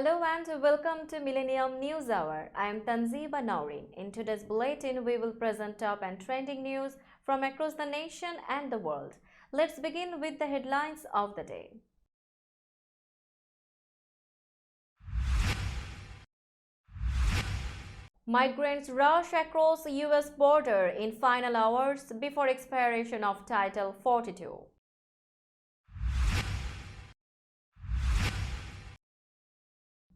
Hello and welcome to Millennium News Hour. I am Tanzeeba Naurin. In today's bulletin, we will present top and trending news from across the nation and the world. Let's begin with the headlines of the day. Migrants rush across US border in final hours before expiration of Title 42.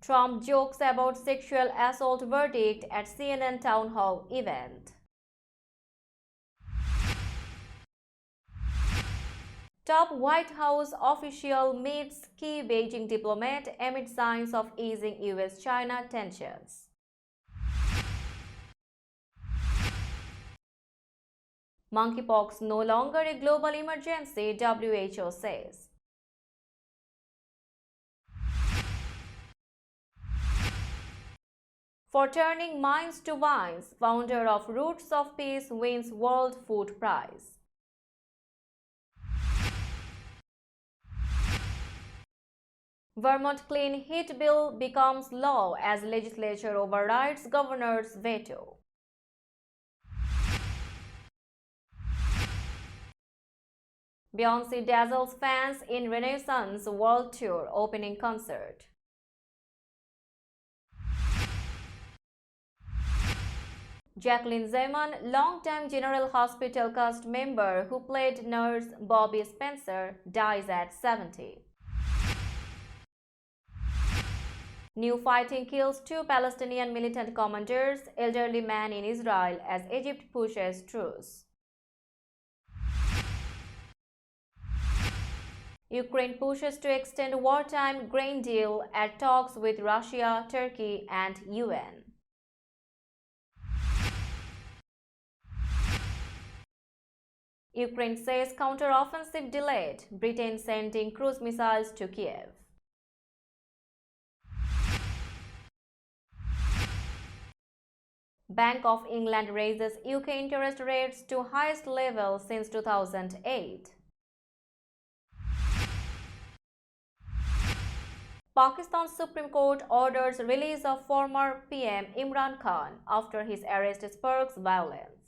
Trump jokes about sexual assault verdict at CNN town hall event. Top White House official meets key Beijing diplomat amid signs of easing US-China tensions. Monkeypox no longer a global emergency, WHO says. For turning minds to wines, founder of Roots of Peace wins World Food Prize. Vermont clean heat bill becomes law as legislature overrides governor's veto. Beyonce dazzles fans in Renaissance World Tour opening concert. Jacqueline Zemon, longtime General Hospital cast member who played nurse Bobby Spencer, dies at 70. New fighting kills two Palestinian militant commanders, elderly man in Israel as Egypt pushes truce. Ukraine pushes to extend wartime grain deal at talks with Russia, Turkey and UN. Ukraine says counter-offensive delayed, Britain sending cruise missiles to Kiev. Bank of England raises UK interest rates to highest level since 2008. Pakistan's Supreme Court orders release of former PM Imran Khan after his arrest sparks violence.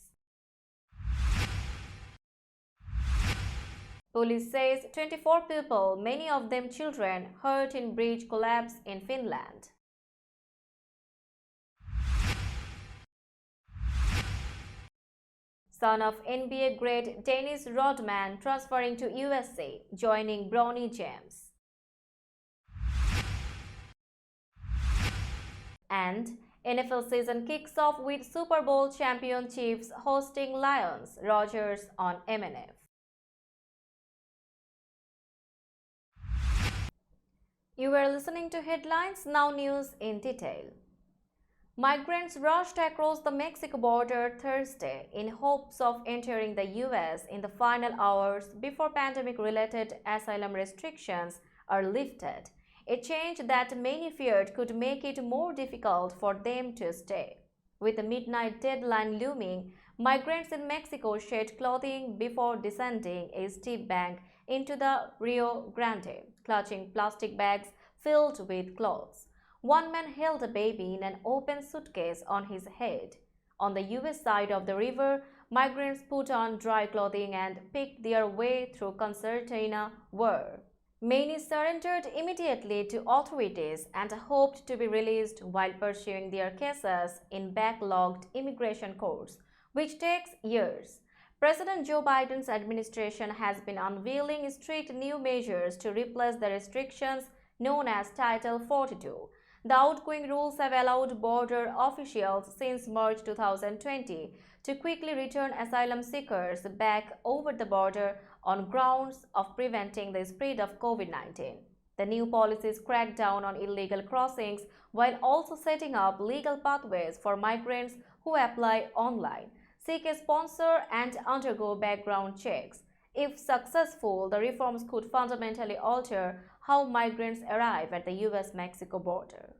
Police says 24 people, many of them children, hurt in bridge collapse in Finland. Son of NBA great Dennis Rodman transferring to USA, joining Bronny James. And NFL season kicks off with Super Bowl champion Chiefs hosting Lions, Rodgers on MNF. You were listening to headlines, now news in detail. Migrants rushed across the Mexico border Thursday in hopes of entering the US in the final hours before pandemic-related asylum restrictions are lifted, a change that many feared could make it more difficult for them to stay. With the midnight deadline looming, migrants in Mexico shed clothing before descending a steep bank into the Rio Grande, clutching plastic bags filled with clothes. One man held a baby in an open suitcase on his head. On the US side of the river, migrants put on dry clothing and picked their way through concertina were. Many surrendered immediately to authorities and hoped to be released while pursuing their cases in backlogged immigration courts, which takes years. President Joe Biden's administration has been unveiling strict new measures to replace the restrictions known as Title 42. The outgoing rules have allowed border officials since March 2020 to quickly return asylum seekers back over the border on grounds of preventing the spread of COVID-19. The new policies crack down on illegal crossings while also setting up legal pathways for migrants who apply online, seek a sponsor and undergo background checks. If successful, the reforms could fundamentally alter how migrants arrive at the US-Mexico border.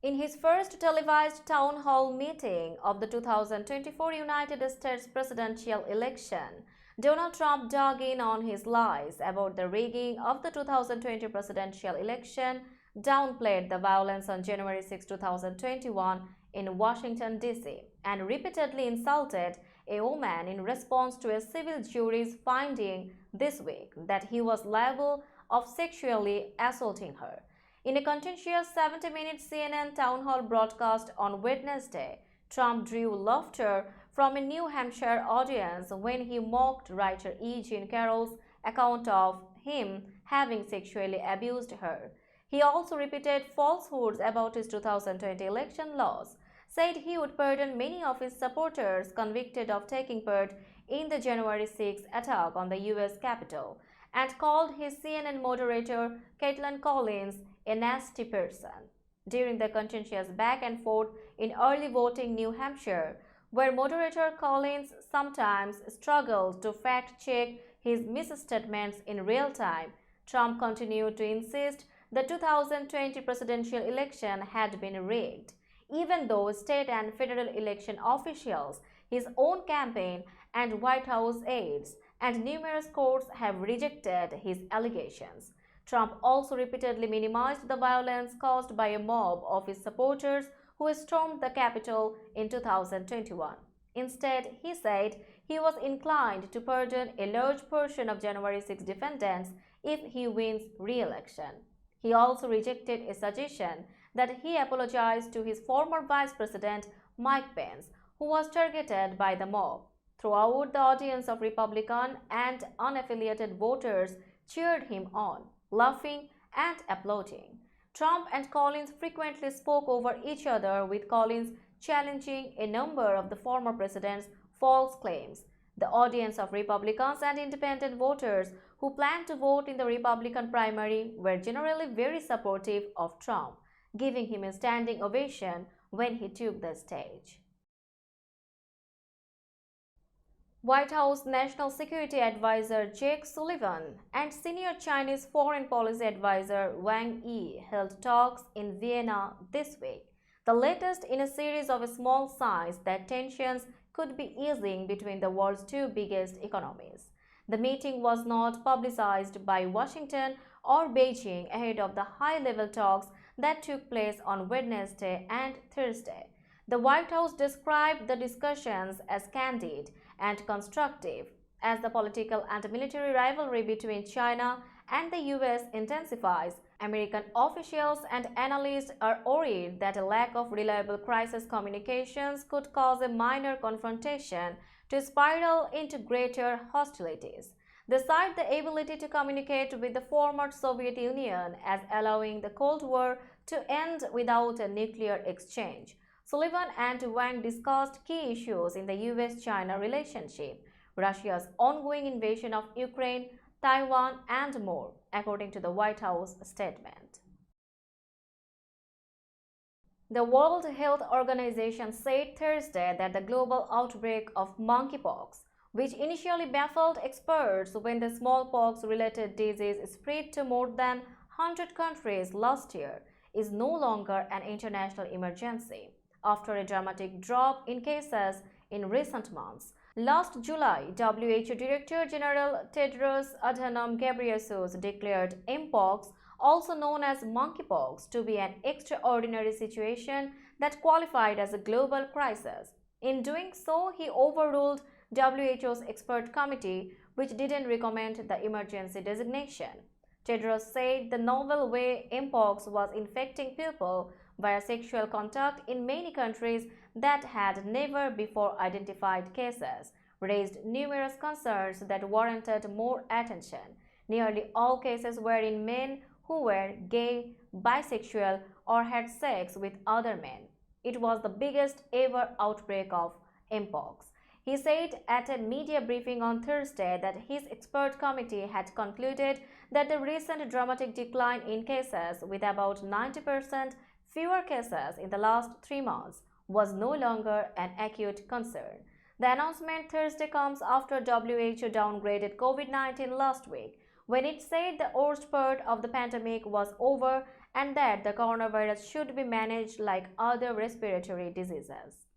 In his first televised town hall meeting of the 2024 United States presidential election, Donald Trump dug in on his lies about the rigging of the 2020 presidential election, downplayed the violence on January 6, 2021 in Washington, D.C., and repeatedly insulted a woman in response to a civil jury's finding this week that he was liable of sexually assaulting her. In a contentious 70-minute CNN town hall broadcast on Wednesday, Trump drew laughter from a New Hampshire audience when he mocked writer E. Jean Carroll's account of him having sexually abused her. He also repeated falsehoods about his 2020 election loss, said he would pardon many of his supporters convicted of taking part in the January 6 attack on the U.S. Capitol, and called his CNN moderator Caitlin Collins a nasty person. During the contentious back and forth in early voting New Hampshire, where moderator Collins sometimes struggled to fact-check his misstatements in real time, Trump continued to insist the 2020 presidential election had been rigged, even though state and federal election officials, his own campaign, and White House aides, and numerous courts have rejected his allegations. Trump also repeatedly minimized the violence caused by a mob of his supporters who stormed the Capitol in 2021. Instead, he said he was inclined to pardon a large portion of January 6 defendants if he wins re-election. He also rejected a suggestion that he apologized to his former Vice President Mike Pence, who was targeted by the mob. Throughout, the audience of Republican and unaffiliated voters cheered him on, laughing and applauding. Trump and Collins frequently spoke over each other, with Collins challenging a number of the former president's false claims. The audience of Republicans and independent voters who planned to vote in the Republican primary were generally very supportive of Trump, giving him a standing ovation when he took the stage. White House National Security Advisor Jake Sullivan and senior Chinese foreign policy advisor Wang Yi held talks in Vienna this week, the latest in a series of a small size that tensions could be easing between the world's two biggest economies. The meeting was not publicized by Washington or Beijing ahead of the high-level talks that took place on Wednesday and Thursday. The White House described the discussions as candid and constructive as the political and military rivalry between China and the U.S. intensifies. American officials and analysts are worried that a lack of reliable crisis communications could cause a minor confrontation to spiral into greater hostilities. They cite the ability to communicate with the former Soviet Union as allowing the Cold War to end without a nuclear exchange. Sullivan and Wang discussed key issues in the U.S.-China relationship, Russia's ongoing invasion of Ukraine, Taiwan, and more, according to the White House statement. The World Health Organization said Thursday that the global outbreak of monkeypox, which initially baffled experts when the smallpox-related disease spread to more than 100 countries last year, is no longer an international emergency, after a dramatic drop in cases in recent months. Last July, WHO Director General Tedros Adhanom Ghebreyesus declared Mpox, also known as monkeypox, to be an extraordinary situation that qualified as a global crisis. In doing so, he overruled WHO's expert committee, which didn't recommend the emergency designation. Tedros said the novel way Mpox was infecting people via sexual contact in many countries that had never before identified cases raised numerous concerns that warranted more attention. Nearly all cases were in men who were gay, bisexual, or had sex with other men. It was the biggest ever outbreak of Mpox. He said at a media briefing on Thursday that his expert committee had concluded that the recent dramatic decline in cases, with about 90% fewer cases in the last 3 months, was no longer an acute concern. The announcement Thursday comes after WHO downgraded COVID-19 last week, when it said the worst part of the pandemic was over and that the coronavirus should be managed like other respiratory diseases.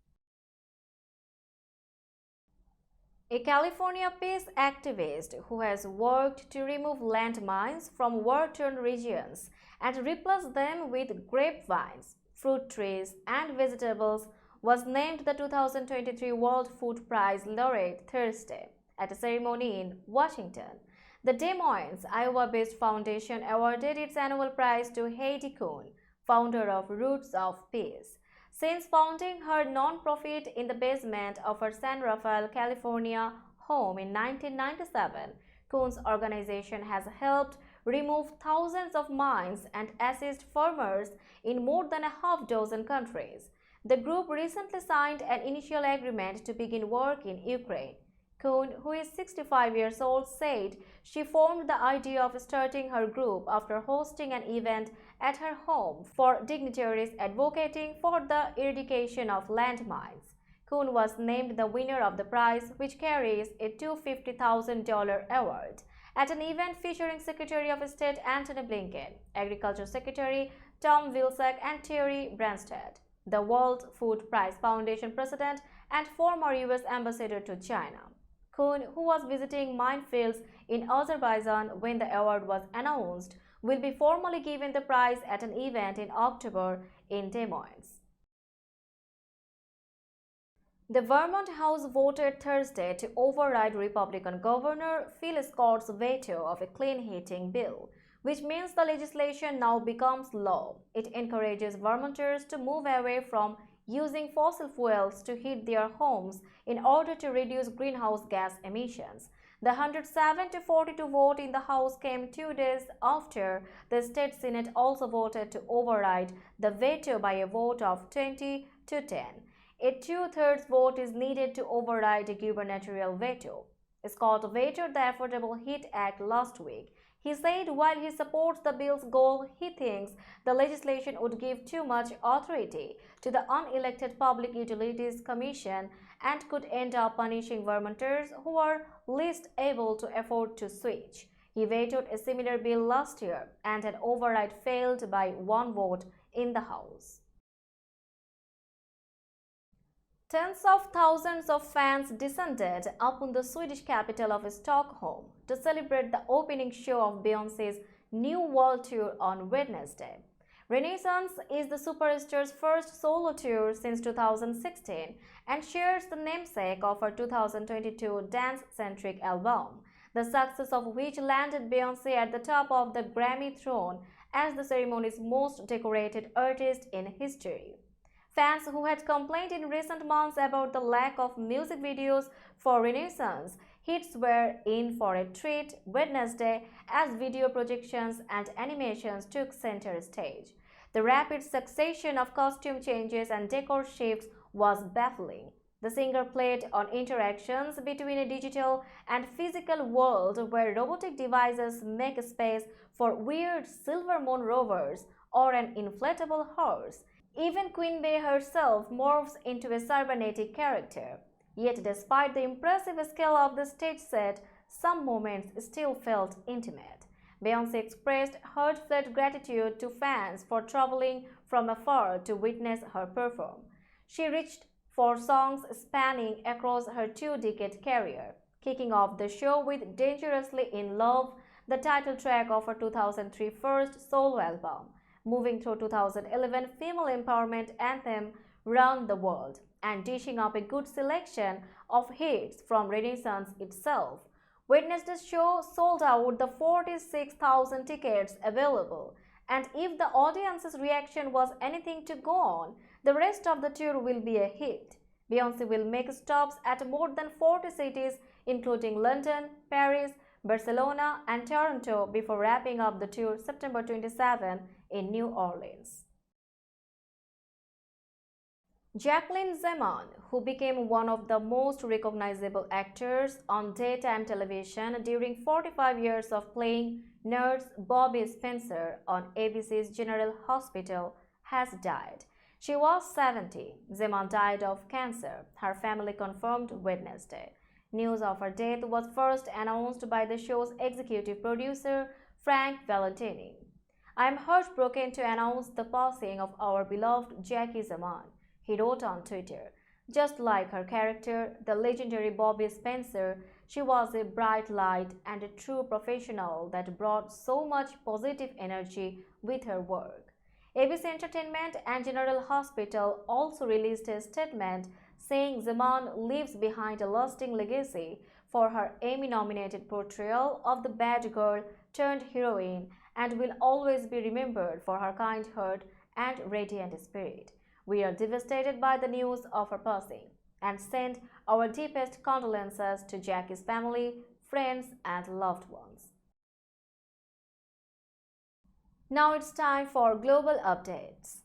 A California peace activist who has worked to remove landmines from war-torn regions and replace them with grapevines, fruit trees, and vegetables was named the 2023 World Food Prize laureate Thursday at a ceremony in Washington. The Des Moines, Iowa-based foundation awarded its annual prize to Heidi Kuhn, founder of Roots of Peace. Since founding her non-profit in the basement of her San Rafael, California home in 1997, Kuhn's organization has helped remove thousands of mines and assist farmers in more than a half dozen countries. The group recently signed an initial agreement to begin work in Ukraine. Kuhn, who is 65 years old, said she formed the idea of starting her group after hosting an event at her home for dignitaries advocating for the eradication of landmines. Kuhn was named the winner of the prize, which carries a $250,000 award, at an event featuring Secretary of State Antony Blinken, Agriculture Secretary Tom Vilsack, and Terry Branstad, the World Food Prize Foundation president and former U.S. ambassador to China. Kuhn, who was visiting minefields in Azerbaijan when the award was announced, will be formally given the prize at an event in October in Des Moines. The Vermont House voted Thursday to override Republican Governor Phil Scott's veto of a clean heating bill, which means the legislation now becomes law. It encourages Vermonters to move away from using fossil fuels to heat their homes in order to reduce greenhouse gas emissions. The 107-42 vote in the House came 2 days after the state Senate also voted to override the veto by a vote of 20 to 10. A two-thirds vote is needed to override a gubernatorial veto. Scott vetoed the Affordable Heat Act last week. He said while he supports the bill's goal, he thinks the legislation would give too much authority to the unelected Public Utilities Commission and could end up punishing Vermonters who are least able to afford to switch. He vetoed a similar bill last year, and an override failed by one vote in the House. Tens of thousands of fans descended upon the Swedish capital of Stockholm to celebrate the opening show of Beyonce's new world tour on Wednesday. Renaissance is the superstar's first solo tour since 2016 and shares the namesake of her 2022 dance-centric album, the success of which landed Beyonce at the top of the Grammy throne as the ceremony's most decorated artist in history. Fans who had complained in recent months about the lack of music videos for Renaissance hits were in for a treat Wednesday as video projections and animations took center stage. The rapid succession of costume changes and decor shifts was baffling. The singer played on interactions between a digital and physical world where robotic devices make space for weird silver moon rovers or an inflatable horse. Even Queen Bey herself morphs into a cybernetic character. Yet despite the impressive scale of the stage set, some moments still felt intimate. Beyonce expressed heartfelt gratitude to fans for traveling from afar to witness her perform. She reached for songs spanning across her two-decade career, kicking off the show with Dangerously in Love, the title track of her 2003 first solo album, moving through 2011 female empowerment anthem Round the World, and dishing up a good selection of hits from Renaissance itself. Wednesday's show sold out the 46,000 tickets available, and if the audience's reaction was anything to go on, the rest of the tour will be a hit. Beyonce will make stops at more than 40 cities including London, Paris, Barcelona, and Toronto before wrapping up the tour September 27 in New Orleans. Jacqueline Zemon, who became one of the most recognizable actors on daytime television during 45 years of playing nurse Bobby Spencer on ABC's General Hospital, has died. She was 70. Zemon died of cancer, her family confirmed Wednesday. News of her death was first announced by the show's executive producer, Frank Valentini. "I am heartbroken to announce the passing of our beloved Jackie Zemon," he wrote on Twitter. Just like her character, the legendary Bobby Spencer, she was a bright light and a true professional that brought so much positive energy with her work. ABC Entertainment and General Hospital also released a statement saying Zemon leaves behind a lasting legacy for her Emmy-nominated portrayal of the bad girl turned heroine and will always be remembered for her kind heart and radiant spirit. We are devastated by the news of her passing and send our deepest condolences to Jackie's family, friends, and loved ones. Now it's time for global updates.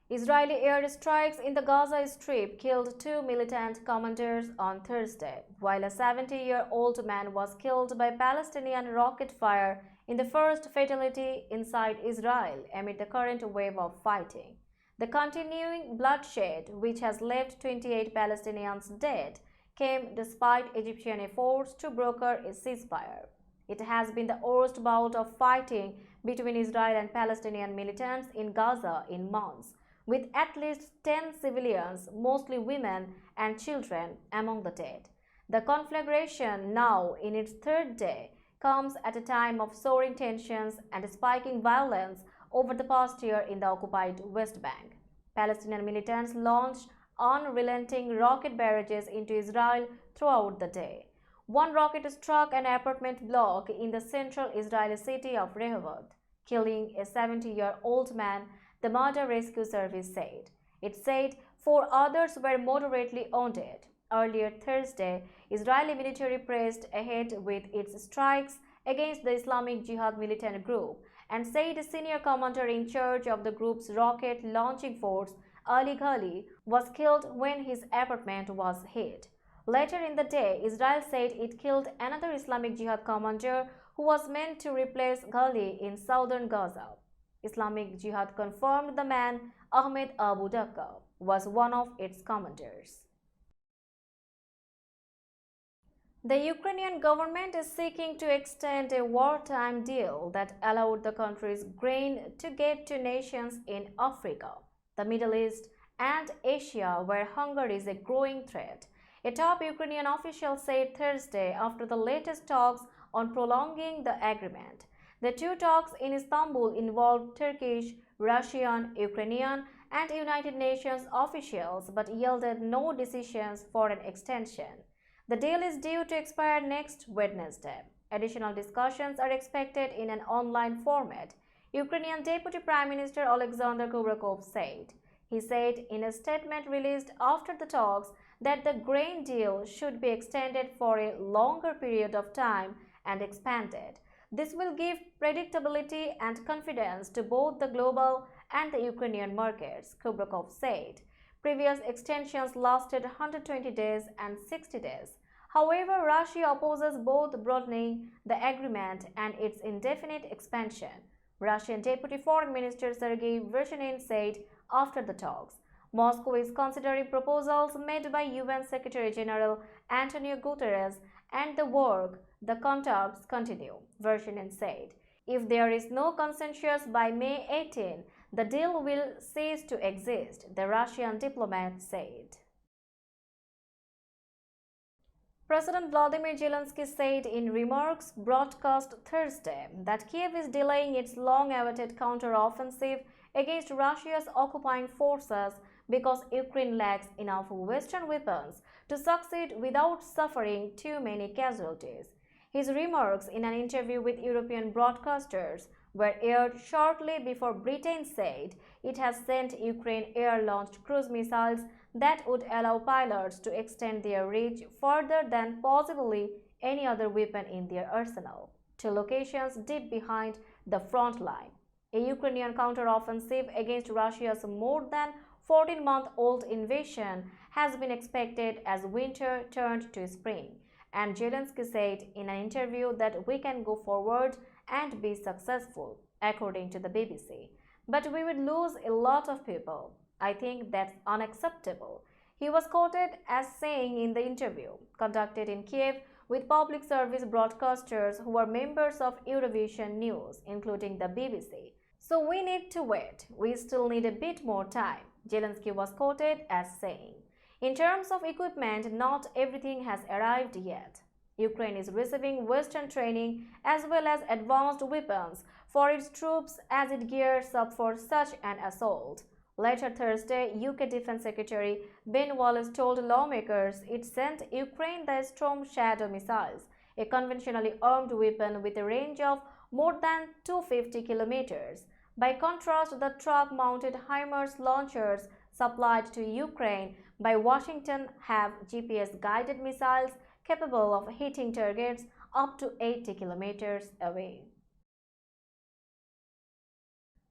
Israeli airstrikes in the Gaza Strip killed two militant commanders on Thursday, while a 70-year-old man was killed by Palestinian rocket fire in the first fatality inside Israel amid the current wave of fighting. The continuing bloodshed, which has left 28 Palestinians dead, came despite Egyptian efforts to broker a ceasefire. It has been the worst bout of fighting between Israel and Palestinian militants in Gaza in months, with at least 10 civilians, mostly women and children, among the dead. The conflagration, now in its third day, comes at a time of soaring tensions and spiking violence over the past year in the occupied West Bank. Palestinian militants launched unrelenting rocket barrages into Israel throughout the day. One rocket struck an apartment block in the central Israeli city of Rehovot, killing a 70-year-old man, the Murder Rescue Service said. It said 4 others were moderately wounded. Earlier Thursday, Israeli military pressed ahead with its strikes against the Islamic Jihad militant group and said a senior commander in charge of the group's rocket launching force, Ali Ghali, was killed when his apartment was hit. Later in the day, Israel said it killed another Islamic Jihad commander who was meant to replace Ghali in southern Gaza. Islamic Jihad confirmed the man, Ahmed Abu Dakka, was one of its commanders. The Ukrainian government is seeking to extend a wartime deal that allowed the country's grain to get to nations in Africa, the Middle East, and Asia, where hunger is a growing threat. A top Ukrainian official said Thursday after the latest talks on prolonging the agreement. The two talks in Istanbul involved Turkish, Russian, Ukrainian, and United Nations officials but yielded no decisions for an extension. The deal is due to expire next Wednesday. Additional discussions are expected in an online format, Ukrainian Deputy Prime Minister Alexander Kubrakov said. He said in a statement released after the talks that the grain deal should be extended for a longer period of time and expanded. This will give predictability and confidence to both the global and the Ukrainian markets, Kubrakov said. Previous extensions lasted 120 days and 60 days. However, Russia opposes both broadening the agreement and its indefinite expansion. Russian Deputy Foreign Minister Sergei Vershinin said after the talks. Moscow is considering proposals made by UN Secretary General Antonio Guterres and the contacts continue, Vershinin said. If there is no consensus by May 18, the deal will cease to exist, the Russian diplomat said. President Vladimir Zelensky said in remarks broadcast Thursday that Kiev is delaying its long-awaited counter-offensive against Russia's occupying forces because Ukraine lacks enough Western weapons to succeed without suffering too many casualties. His remarks in an interview with European broadcasters were aired shortly before Britain said it has sent Ukraine air-launched cruise missiles that would allow pilots to extend their reach further than possibly any other weapon in their arsenal, to locations deep behind the front line. A Ukrainian counteroffensive against Russia's more than 14-month-old invasion has been expected as winter turned to spring, and Zelensky said in an interview that we can go forward and be successful, according to the BBC. But we would lose a lot of people. I think that's unacceptable. He was quoted as saying in the interview conducted in Kiev with public service broadcasters who are members of Eurovision News, including the BBC. So we need to wait. We still need a bit more time, Zelensky was quoted as saying. In terms of equipment, not everything has arrived yet. Ukraine is receiving Western training as well as advanced weapons for its troops as it gears up for such an assault. Later Thursday, UK Defense Secretary Ben Wallace told lawmakers it sent Ukraine the Storm Shadow missiles, a conventionally armed weapon with a range of more than 250 kilometers. By contrast, the truck-mounted HIMARS launchers supplied to Ukraine by Washington have GPS-guided missiles capable of hitting targets up to 80 kilometers away.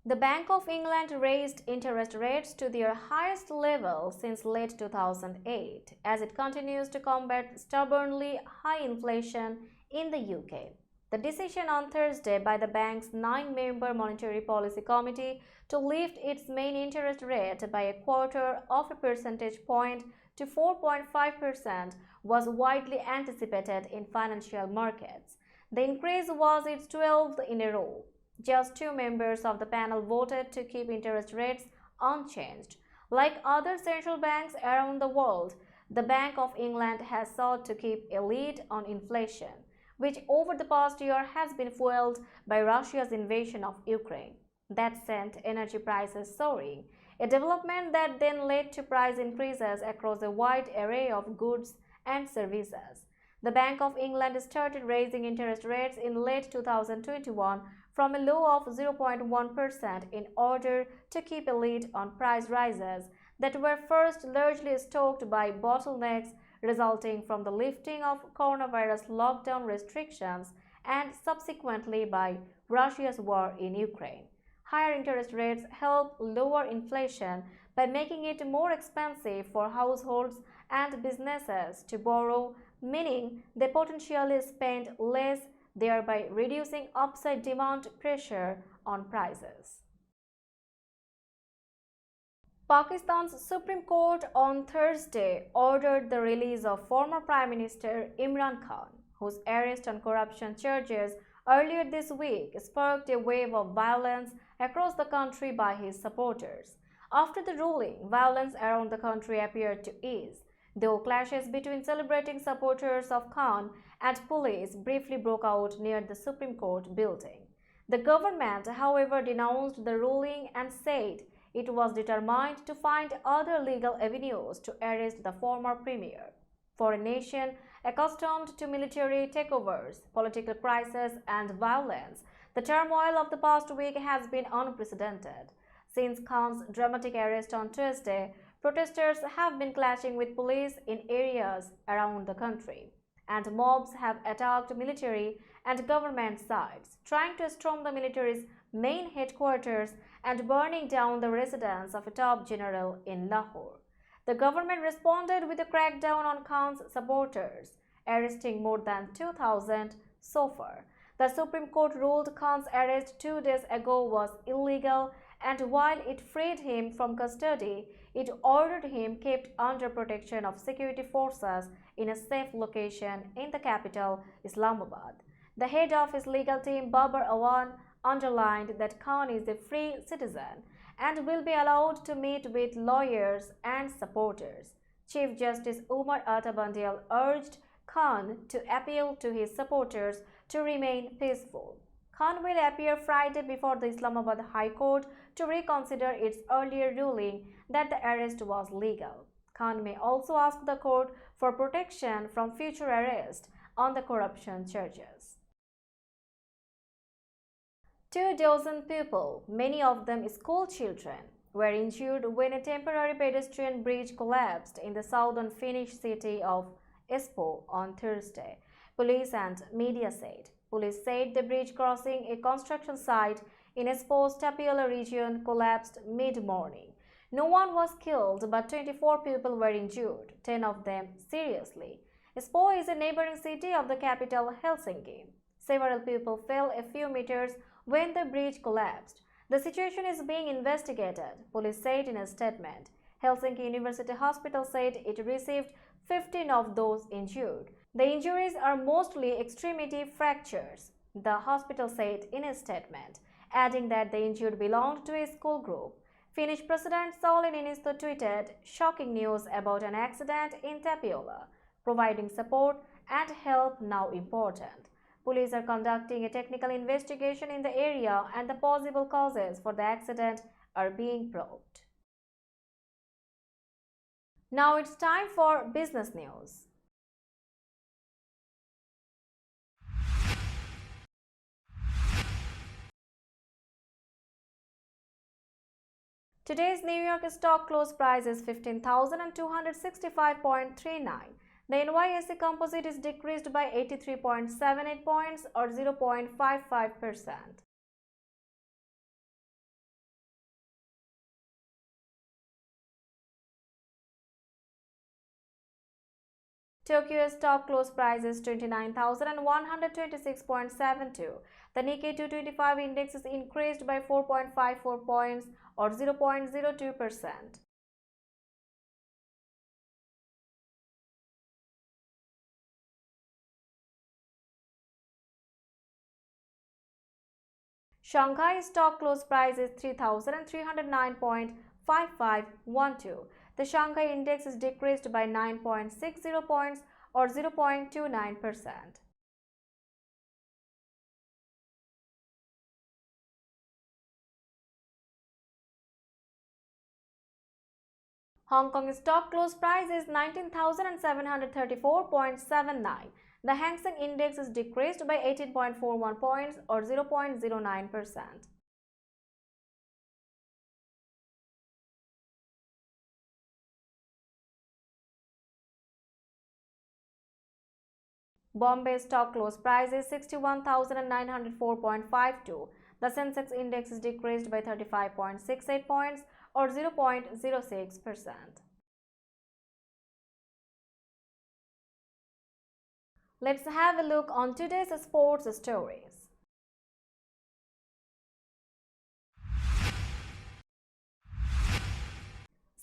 The Bank of England raised interest rates to their highest level since late 2008 as it continues to combat stubbornly high inflation in the UK. The decision on Thursday by the bank's 9-member Monetary Policy Committee to lift its main interest rate by a quarter of a percentage point to 4.5% was widely anticipated in financial markets. The increase was its 12th in a row. Just 2 members of the panel voted to keep interest rates unchanged. Like other central banks around the world, the Bank of England has sought to keep a lead on inflation, which over the past year has been fueled by Russia's invasion of Ukraine. That sent energy prices soaring, a development that then led to price increases across a wide array of goods and services. The Bank of England started raising interest rates in late 2021 from a low of 0.1% in order to keep a lid on price rises that were first largely stoked by bottlenecks resulting from the lifting of coronavirus lockdown restrictions and subsequently by Russia's war in Ukraine. Higher interest rates help lower inflation by making it more expensive for households and businesses to borrow, meaning they potentially spend less, thereby reducing upside demand pressure on prices. Pakistan's Supreme Court on Thursday ordered the release of former Prime Minister Imran Khan, whose arrest on corruption charges earlier this week sparked a wave of violence across the country by his supporters. After the ruling, violence around the country appeared to ease, though clashes between celebrating supporters of Khan and police briefly broke out near the Supreme Court building. The government, however, denounced the ruling and said it was determined to find other legal avenues to arrest the former premier. For a nation accustomed to military takeovers, political crisis, and violence, the turmoil of the past week has been unprecedented. Since Khan's dramatic arrest on Tuesday, protesters have been clashing with police in areas around the country, and mobs have attacked military and government sites, trying to storm the military's main headquarters and burning down the residence of a top general in Lahore. The government responded with a crackdown on Khan's supporters, arresting more than 2,000 so far. The Supreme Court ruled Khan's arrest 2 days ago was illegal, and while it freed him from custody, it ordered him kept under protection of security forces in a safe location in the capital, Islamabad. The head of his legal team, Babar Awan, underlined that Khan is a free citizen and will be allowed to meet with lawyers and supporters. Chief Justice Umar Atabandiyal urged Khan to appeal to his supporters to remain peaceful. Khan will appear Friday before the Islamabad High Court to reconsider its earlier ruling that the arrest was legal. Khan may also ask the court for protection from future arrest on the corruption charges. 24 people, many of them school children, were injured when a temporary pedestrian bridge collapsed in the southern Finnish city of Espoo on Thursday, police and media said. Police said the bridge crossing a construction site in Espoo's Tapiola region collapsed mid-morning. No one was killed, but 24 people were injured, 10 of them seriously. Espoo is a neighboring city of the capital, Helsinki. Several people fell a few meters when the bridge collapsed. The situation is being investigated, police said in a statement. Helsinki University Hospital said it received 15 of those injured. The injuries are mostly extremity fractures, the hospital said in a statement, adding that the injured belonged to a school group. Finnish President Sauli Niinistö tweeted shocking news about an accident in Tapiola, providing support and help now important. Police are conducting a technical investigation in the area and the possible causes for the accident are being probed. Now it's time for business news. Today's New York stock close price is 15,265.39. The NYSE Composite is decreased by 83.78 points or 0.55%. Tokyo stock close price is 29,126.72. The Nikkei 225 index is increased by 4.54 points or 0.02%. Shanghai stock close price is 3,309.5512. The Shanghai index is decreased by 9.60 points or 0.29%. Hong Kong stock close price is 19,734.79. The Hang Seng index is decreased by 18.41 points or 0.09%. Bombay stock close price is 61,904.52. The Sensex index is decreased by 35.68 points or 0.06%. Let's have a look on today's sports stories.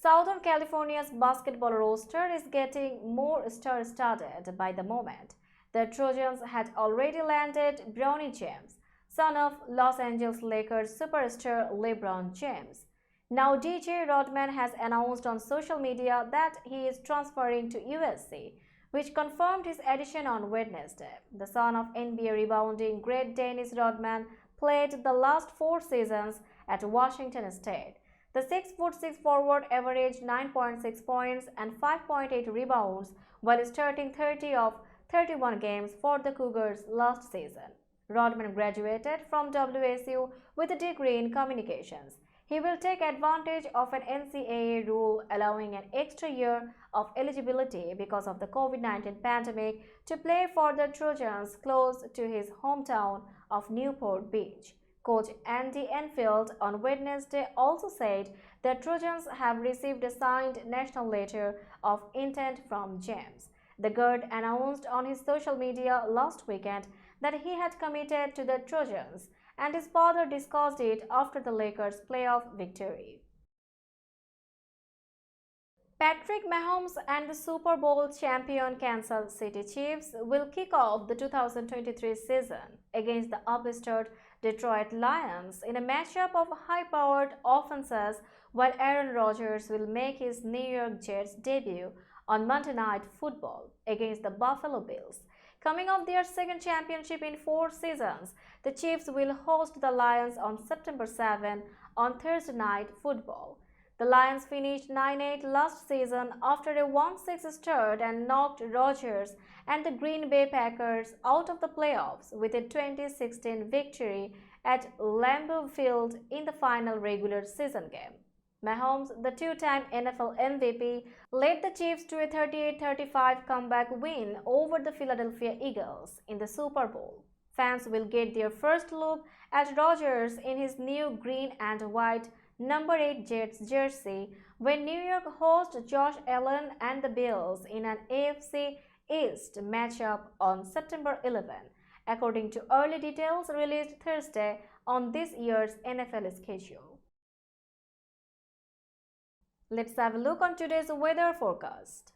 Southern California's basketball roster is getting more star-studded by the moment. The Trojans had already landed Bronny James, son of Los Angeles Lakers superstar LeBron James. Now DJ Rodman has announced on social media that he is transferring to USC, which confirmed his addition on Wednesday. The son of NBA rebounding great Dennis Rodman played the last 4 seasons at Washington State. The 6'6" forward averaged 9.6 points and 5.8 rebounds while starting 30 of 31 games for the Cougars last season. Rodman graduated from WSU with a degree in communications. He will take advantage of an NCAA rule allowing an extra year of eligibility because of the COVID-19 pandemic to play for the Trojans close to his hometown of Newport Beach. Coach Andy Enfield on Wednesday also said the Trojans have received a signed national letter of intent from James. The guard announced on his social media last weekend that he had committed to the Trojans, and his father discussed it after the Lakers' playoff victory. Patrick Mahomes and the Super Bowl champion Kansas City Chiefs will kick off the 2023 season against the upstart Detroit Lions in a matchup of high-powered offenses, while Aaron Rodgers will make his New York Jets debut on Monday Night Football against the Buffalo Bills. Coming off their second championship in 4 seasons, the Chiefs will host the Lions on September 7 on Thursday Night Football. The Lions finished 9-8 last season after a 1-6 start and knocked Rodgers and the Green Bay Packers out of the playoffs with a 2016 victory at Lambeau Field in the final regular season game. Mahomes, the 2-time NFL MVP, led the Chiefs to a 38-35 comeback win over the Philadelphia Eagles in the Super Bowl. Fans will get their first look at Rodgers in his new green and white number 8 Jets jersey when New York hosts Josh Allen and the Bills in an AFC East matchup on September 11, according to early details released Thursday on this year's NFL schedule. Let's have a look on today's weather forecast.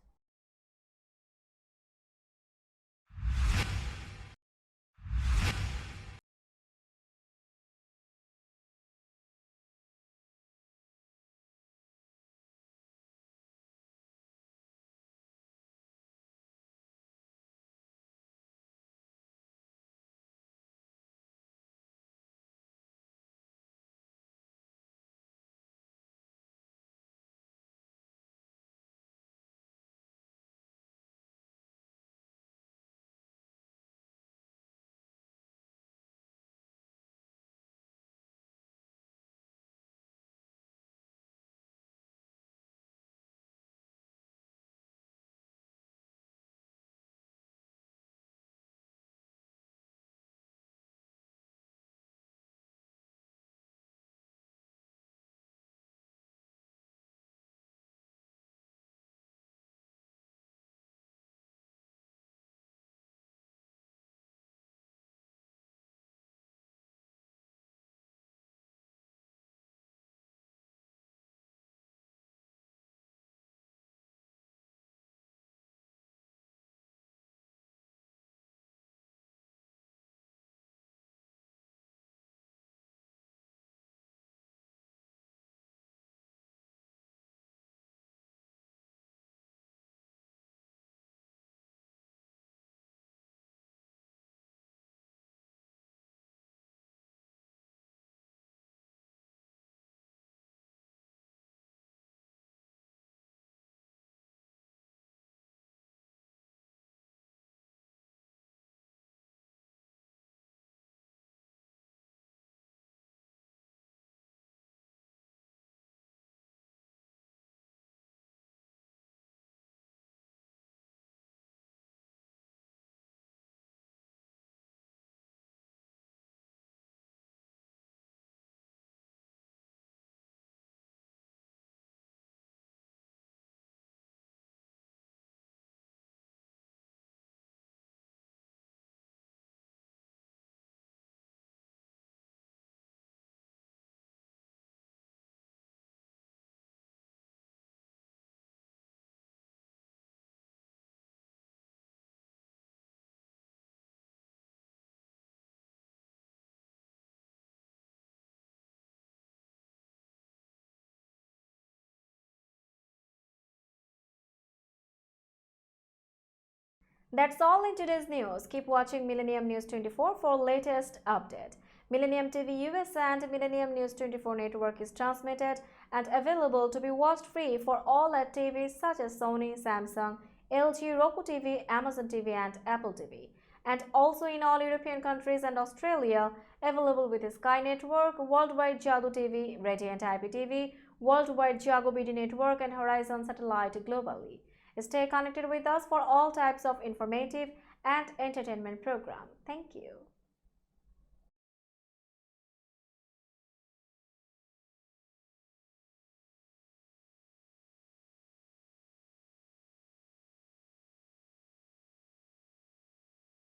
That's all in today's news. Keep watching Millennium News 24 for latest update. Millennium TV US and Millennium News 24 network is transmitted and available to be watched free for all at TVs such as Sony, Samsung, LG, Roku TV, Amazon TV and Apple TV. And also in all European countries and Australia, available with Sky Network, Worldwide Jago TV, Radiant IPTV, Worldwide Jago BD Network and Horizon Satellite globally. Stay connected with us for all types of informative and entertainment program. Thank you.